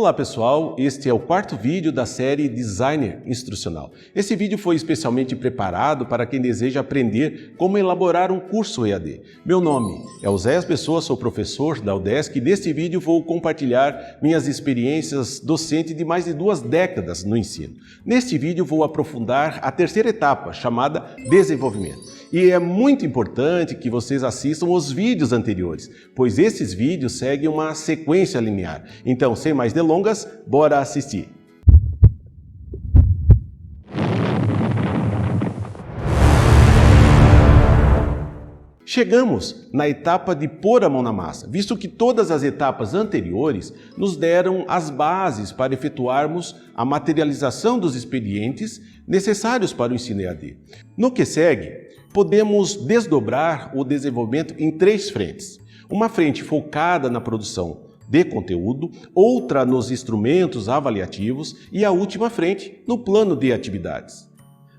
Olá pessoal, este é o quarto vídeo da série Designer Instrucional. Esse vídeo foi especialmente preparado para quem deseja aprender como elaborar um curso EAD. Meu nome é Oséias Pessoa, sou professor da UDESC e neste vídeo vou compartilhar minhas experiências docentes de mais de 2 décadas no ensino. Neste vídeo vou aprofundar a terceira etapa, chamada desenvolvimento. E é muito importante que vocês assistam os vídeos anteriores, pois esses vídeos seguem uma sequência linear. Então, sem mais delongas, bora assistir! Chegamos na etapa de pôr a mão na massa, visto que todas as etapas anteriores nos deram as bases para efetuarmos a materialização dos expedientes necessários para o ensino EAD. No que segue, podemos desdobrar o desenvolvimento em 3 frentes. Uma frente focada na produção de conteúdo, outra nos instrumentos avaliativos e a última frente no plano de atividades.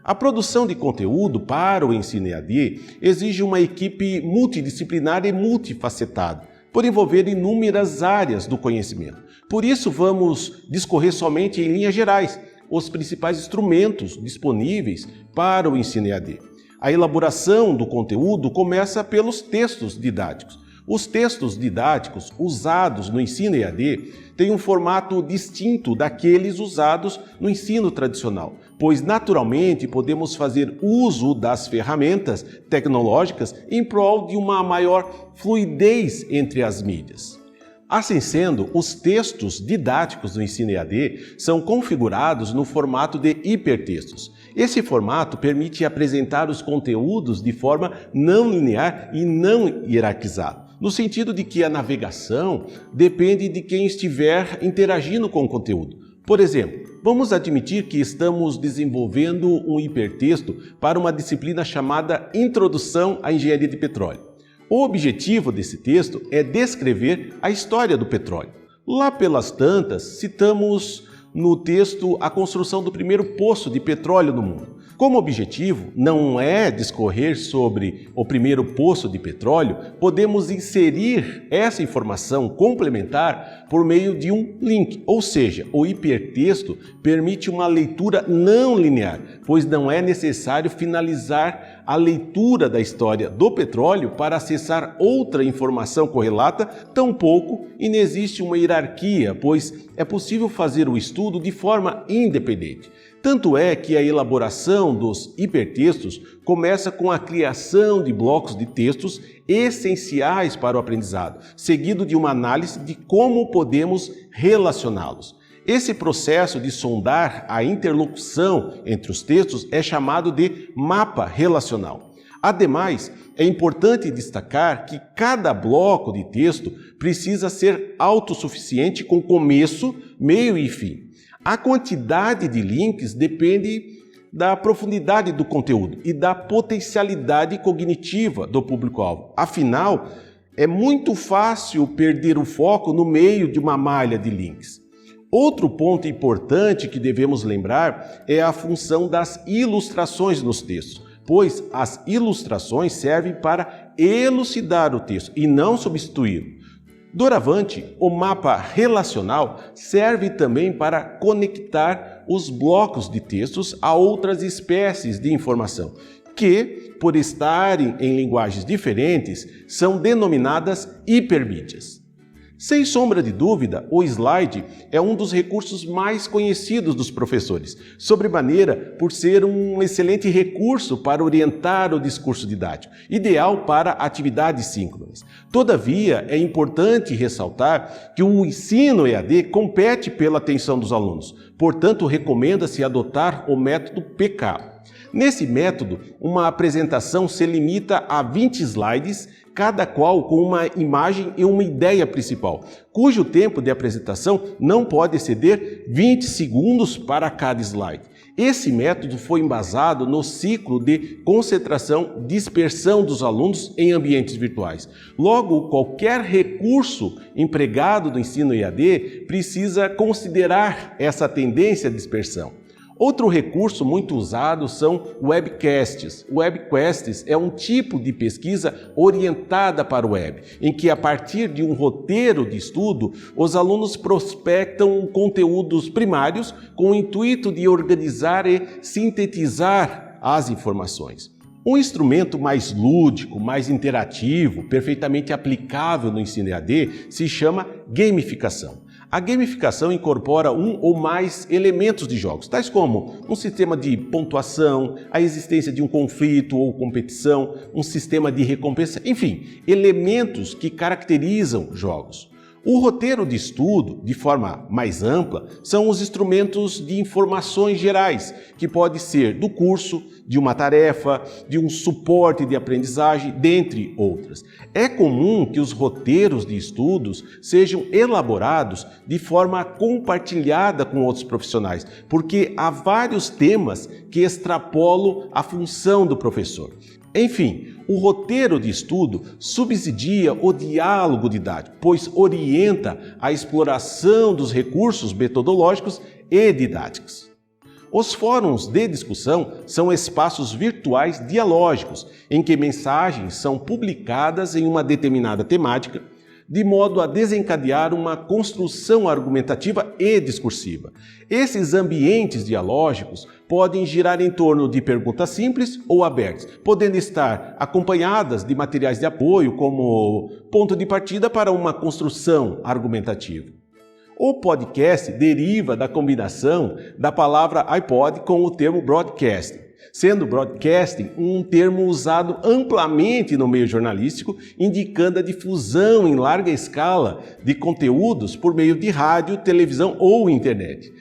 A produção de conteúdo para o ensino EAD exige uma equipe multidisciplinar e multifacetada, por envolver inúmeras áreas do conhecimento. Por isso, vamos discorrer somente em linhas gerais os principais instrumentos disponíveis para o ensino EAD. A elaboração do conteúdo começa pelos textos didáticos. Os textos didáticos usados no ensino EAD têm um formato distinto daqueles usados no ensino tradicional, pois naturalmente podemos fazer uso das ferramentas tecnológicas em prol de uma maior fluidez entre as mídias. Assim sendo, os textos didáticos do ensino EAD são configurados no formato de hipertextos. Esse formato permite apresentar os conteúdos de forma não linear e não hierarquizada, no sentido de que a navegação depende de quem estiver interagindo com o conteúdo. Por exemplo, vamos admitir que estamos desenvolvendo um hipertexto para uma disciplina chamada Introdução à Engenharia de Petróleo. O objetivo desse texto é descrever a história do petróleo. Lá pelas tantas, citamos no texto a construção do primeiro poço de petróleo no mundo. Como objetivo não é discorrer sobre o primeiro poço de petróleo, podemos inserir essa informação complementar por meio de um link, ou seja, o hipertexto permite uma leitura não linear, pois não é necessário finalizar a leitura da história do petróleo para acessar outra informação correlata, tampouco inexiste uma hierarquia, pois é possível fazer o estudo de forma independente. Tanto é que a elaboração dos hipertextos começa com a criação de blocos de textos essenciais para o aprendizado, seguido de uma análise de como podemos relacioná-los. Esse processo de sondar a interlocução entre os textos é chamado de mapa relacional. Ademais, é importante destacar que cada bloco de texto precisa ser autossuficiente com começo, meio e fim. A quantidade de links depende da profundidade do conteúdo e da potencialidade cognitiva do público-alvo. Afinal, é muito fácil perder o foco no meio de uma malha de links. Outro ponto importante que devemos lembrar é a função das ilustrações nos textos, pois as ilustrações servem para elucidar o texto e não substituí-lo. Doravante, o mapa relacional serve também para conectar os blocos de textos a outras espécies de informação, que, por estarem em linguagens diferentes, são denominadas hipermídias. Sem sombra de dúvida, o slide é um dos recursos mais conhecidos dos professores, sobremaneira por ser um excelente recurso para orientar o discurso didático, ideal para atividades síncronas. Todavia, é importante ressaltar que o ensino EAD compete pela atenção dos alunos, portanto, recomenda-se adotar o método PK. Nesse método, uma apresentação se limita a 20 slides, cada qual com uma imagem e uma ideia principal, cujo tempo de apresentação não pode exceder 20 segundos para cada slide. Esse método foi embasado no ciclo de concentração-dispersão dos alunos em ambientes virtuais. Logo, qualquer recurso empregado no ensino EAD precisa considerar essa tendência à dispersão. Outro recurso muito usado são webcasts. Webcasts é um tipo de pesquisa orientada para o web, em que a partir de um roteiro de estudo, os alunos prospectam conteúdos primários com o intuito de organizar e sintetizar as informações. Um instrumento mais lúdico, mais interativo, perfeitamente aplicável no ensino EAD se chama gamificação. A gamificação incorpora um ou mais elementos de jogos, tais como um sistema de pontuação, a existência de um conflito ou competição, um sistema de recompensa, enfim, elementos que caracterizam jogos. O roteiro de estudo, de forma mais ampla, são os instrumentos de informações gerais, que pode ser do curso, de uma tarefa, de um suporte de aprendizagem, dentre outras. É comum que os roteiros de estudos sejam elaborados de forma compartilhada com outros profissionais, porque há vários temas que extrapolam a função do professor. Enfim, o roteiro de estudo subsidia o diálogo didático, pois orienta a exploração dos recursos metodológicos e didáticos. Os fóruns de discussão são espaços virtuais dialógicos, em que mensagens são publicadas em uma determinada temática, de modo a desencadear uma construção argumentativa e discursiva. Esses ambientes dialógicos podem girar em torno de perguntas simples ou abertas, podendo estar acompanhadas de materiais de apoio como ponto de partida para uma construção argumentativa. O podcast deriva da combinação da palavra iPod com o termo broadcasting, sendo broadcasting um termo usado amplamente no meio jornalístico, indicando a difusão em larga escala de conteúdos por meio de rádio, televisão ou internet.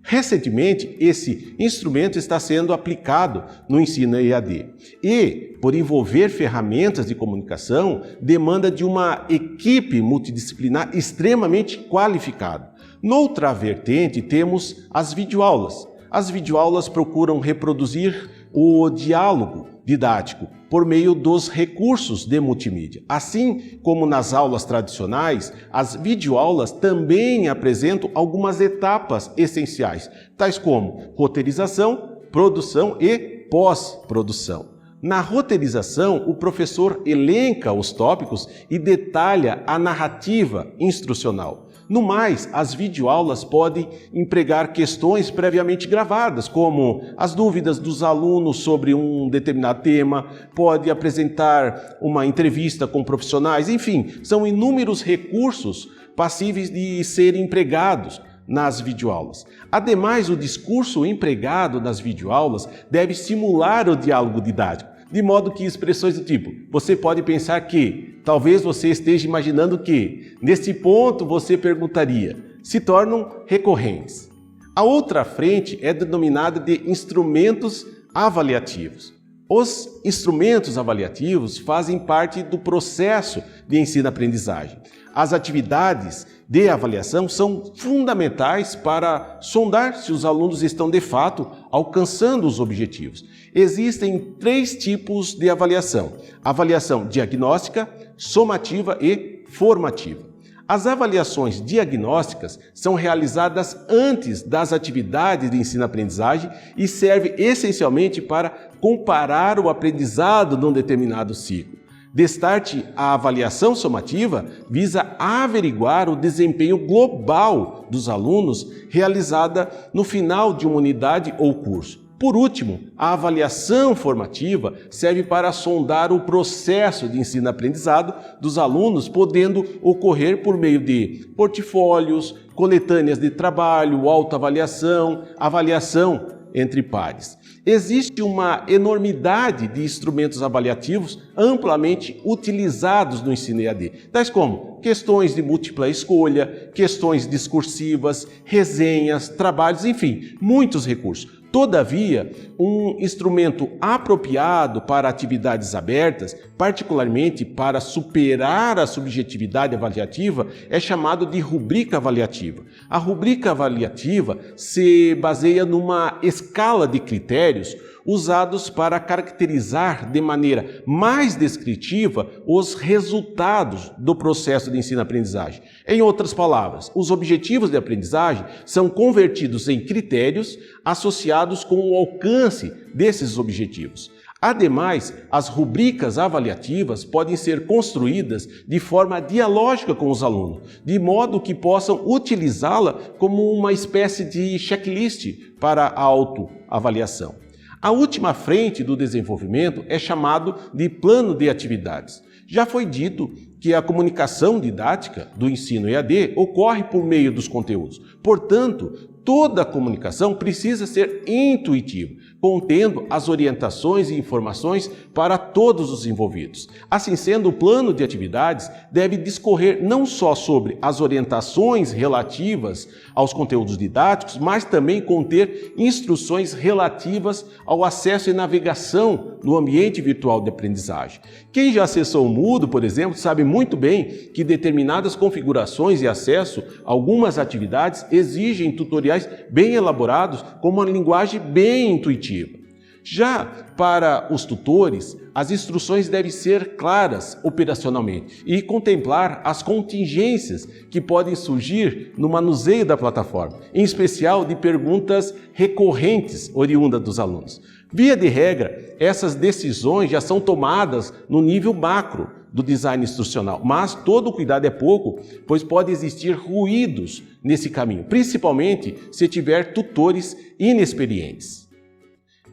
Recentemente, esse instrumento está sendo aplicado no ensino EAD e, por envolver ferramentas de comunicação, demanda de uma equipe multidisciplinar extremamente qualificada. Noutra vertente, temos as videoaulas. As videoaulas procuram reproduzir o diálogo didático por meio dos recursos de multimídia. Assim como nas aulas tradicionais, as videoaulas também apresentam algumas etapas essenciais, tais como roteirização, produção e pós-produção. Na roteirização, o professor elenca os tópicos e detalha a narrativa instrucional. No mais, as videoaulas podem empregar questões previamente gravadas, como as dúvidas dos alunos sobre um determinado tema, pode apresentar uma entrevista com profissionais, enfim, são inúmeros recursos passíveis de serem empregados nas videoaulas. Ademais, o discurso empregado nas videoaulas deve simular o diálogo didático, de modo que expressões do tipo, você pode pensar que, talvez você esteja imaginando que, nesse ponto você perguntaria, se tornam recorrentes. A outra frente é denominada de instrumentos avaliativos. Os instrumentos avaliativos fazem parte do processo de ensino-aprendizagem. As atividades de avaliação são fundamentais para sondar se os alunos estão de fato alcançando os objetivos. Existem 3 tipos de avaliação: avaliação diagnóstica, somativa e formativa. As avaliações diagnósticas são realizadas antes das atividades de ensino-aprendizagem e servem essencialmente para comparar o aprendizado num determinado ciclo. Destarte, a avaliação somativa visa averiguar o desempenho global dos alunos realizada no final de uma unidade ou curso. Por último, a avaliação formativa serve para sondar o processo de ensino-aprendizado dos alunos, podendo ocorrer por meio de portfólios, coletâneas de trabalho, autoavaliação, avaliação entre pares. Existe uma enormidade de instrumentos avaliativos amplamente utilizados no ensino EAD, tais como questões de múltipla escolha, questões discursivas, resenhas, trabalhos, enfim, muitos recursos. Todavia, um instrumento apropriado para atividades abertas, particularmente para superar a subjetividade avaliativa, é chamado de rubrica avaliativa. A rubrica avaliativa se baseia numa escala de critérios usados para caracterizar de maneira mais descritiva os resultados do processo de ensino-aprendizagem. Em outras palavras, os objetivos de aprendizagem são convertidos em critérios associados com o alcance desses objetivos. Ademais, as rubricas avaliativas podem ser construídas de forma dialógica com os alunos, de modo que possam utilizá-la como uma espécie de checklist para a autoavaliação. A última frente do desenvolvimento é chamado de plano de atividades. Já foi dito que a comunicação didática do ensino EAD ocorre por meio dos conteúdos. Portanto, toda a comunicação precisa ser intuitiva, contendo as orientações e informações para todos os envolvidos. Assim sendo, o plano de atividades deve discorrer não só sobre as orientações relativas aos conteúdos didáticos, mas também conter instruções relativas ao acesso e navegação no ambiente virtual de aprendizagem. Quem já acessou o Moodle, por exemplo, sabe muito bem que determinadas configurações e acesso a algumas atividades exigem tutoriais bem elaborados com uma linguagem bem intuitiva. Já para os tutores, as instruções devem ser claras operacionalmente e contemplar as contingências que podem surgir no manuseio da plataforma, em especial de perguntas recorrentes oriundas dos alunos. Via de regra, essas decisões já são tomadas no nível macro do design instrucional, mas todo cuidado é pouco, pois pode existir ruídos nesse caminho, principalmente se tiver tutores inexperientes.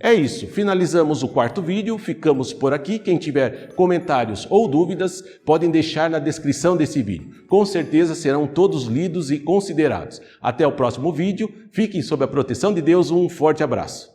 É isso, finalizamos o quarto vídeo, ficamos por aqui. Quem tiver comentários ou dúvidas, podem deixar na descrição desse vídeo. Com certeza serão todos lidos e considerados. Até o próximo vídeo, fiquem sob a proteção de Deus, um forte abraço.